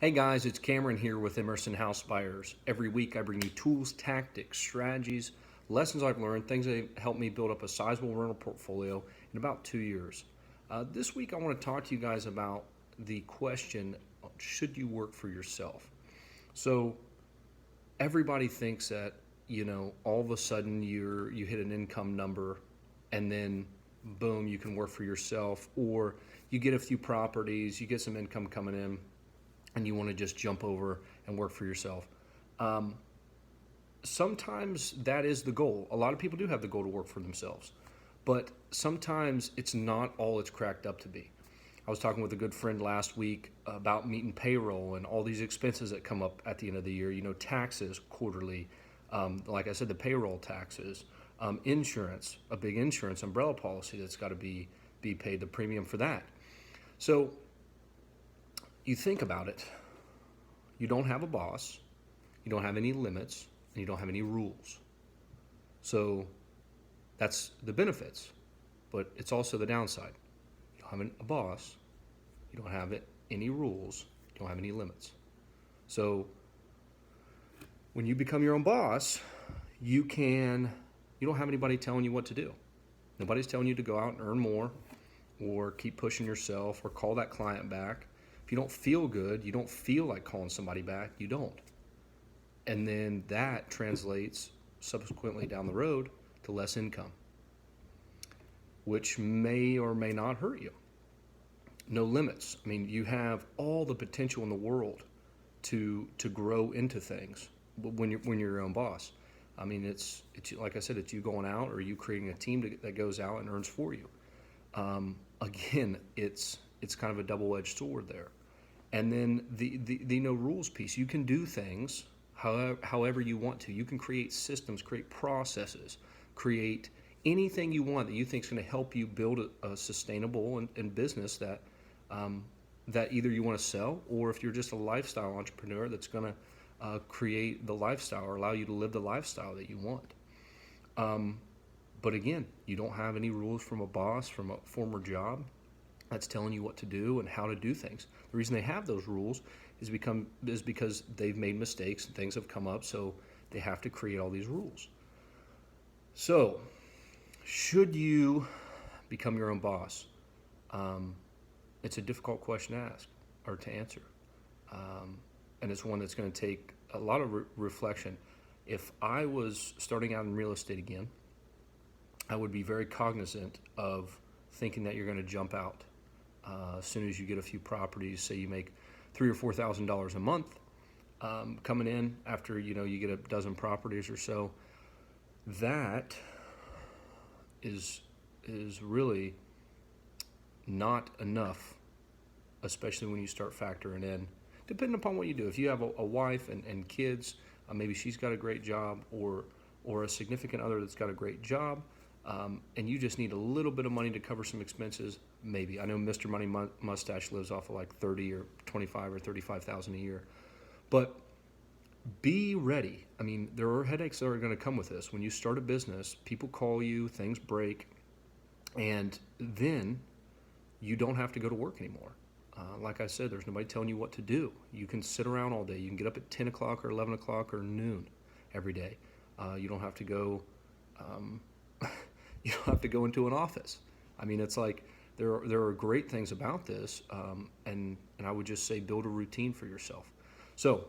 Hey guys, it's Cameron here with Emerson House Buyers. Every week I bring you tools, tactics, strategies, lessons I've learned, things that help me build up a sizable rental portfolio in about 2 years. This week I want to talk to you guys about the question, should you work for yourself? So everybody thinks that, all of a sudden you hit an income number and then boom, you can work for yourself, or you get a few properties, you get some income coming in, and you want to just jump over and work for yourself. Um, Sometimes that is the goal. A lot of people do have the goal to work for themselves, but sometimes it's not all it's cracked up to be. I was talking with a good friend last week about meeting payroll and all these expenses that come up at the end of the year. Taxes quarterly, like I said, the payroll taxes, insurance, a big insurance umbrella policy that's got to be paid, the premium for that. So you think about it, you don't have a boss, you don't have any limits, and you don't have any rules. So that's the benefits, but it's also the downside. You don't have a boss, you don't have any rules, you don't have any limits. So when you become your own boss, you don't have anybody telling you what to do. Nobody's telling you to go out and earn more or keep pushing yourself or call that client back. If you don't feel good, you don't feel like calling somebody back, you don't. And then that translates subsequently down the road to less income, which may or may not hurt you. No limits. I mean, you have all the potential in the world to grow into things when you're your own boss. I mean, it's like I said, it's you going out or you creating a team that goes out and earns for you. Again, it's kind of a double-edged sword there. And then the no rules piece. You can do things however you want to. You can create systems, create processes, create anything you want that you think is going to help you build a sustainable and business that either you want to sell, or if you're just a lifestyle entrepreneur that's going to create the lifestyle or allow you to live the lifestyle that you want. But again, you don't have any rules from a boss, from a former job that's telling you what to do and how to do things. The reason they have those rules is because they've made mistakes and things have come up, so they have to create all these rules. So, should you become your own boss? It's a difficult question to ask or to answer, and it's one that's going to take a lot of reflection. If I was starting out in real estate again, I would be very cognizant of thinking that you're going to jump out as soon as you get a few properties. Say you make $3,000 or $4,000 a month coming in after you get a dozen properties or so. That is really not enough, especially when you start factoring in, depending upon what you do. If you have a wife and kids, maybe she's got a great job, or a significant other that's got a great job, and you just need a little bit of money to cover some expenses. Maybe. I know Mr. Money Mustache lives off of like 30 or 25 or 35,000 a year, but be ready. I mean, there are headaches that are going to come with this. When you start a business, people call you, things break, and then you don't have to go to work anymore. Like I said, there's nobody telling you what to do. You can sit around all day. You can get up at 10 o'clock or 11 o'clock or noon every day. You don't have to go. You don't have to go into an office. I mean, it's like there are great things about this, and I would just say build a routine for yourself. So,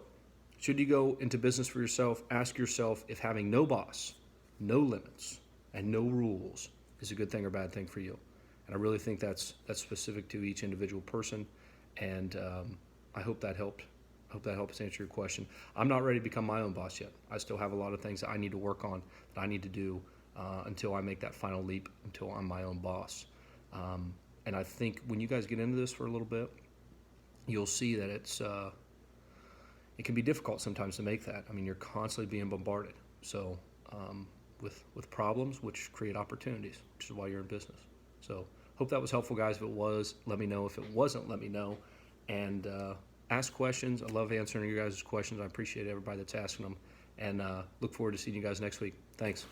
should you go into business for yourself? Ask yourself if having no boss, no limits, and no rules is a good thing or bad thing for you. And I really think that's specific to each individual person, and I hope that helped. I hope that helps answer your question. I'm not ready to become my own boss yet. I still have a lot of things that I need to work on, that I need to do until I make that final leap, until I'm my own boss. And I think when you guys get into this for a little bit, you'll see that it can be difficult sometimes to make that. I mean, you're constantly being bombarded. So with problems, which create opportunities, which is why you're in business. So hope that was helpful, guys. If it was, let me know. If it wasn't, let me know. And ask questions. I love answering your guys' questions. I appreciate everybody that's asking them. And look forward to seeing you guys next week. Thanks.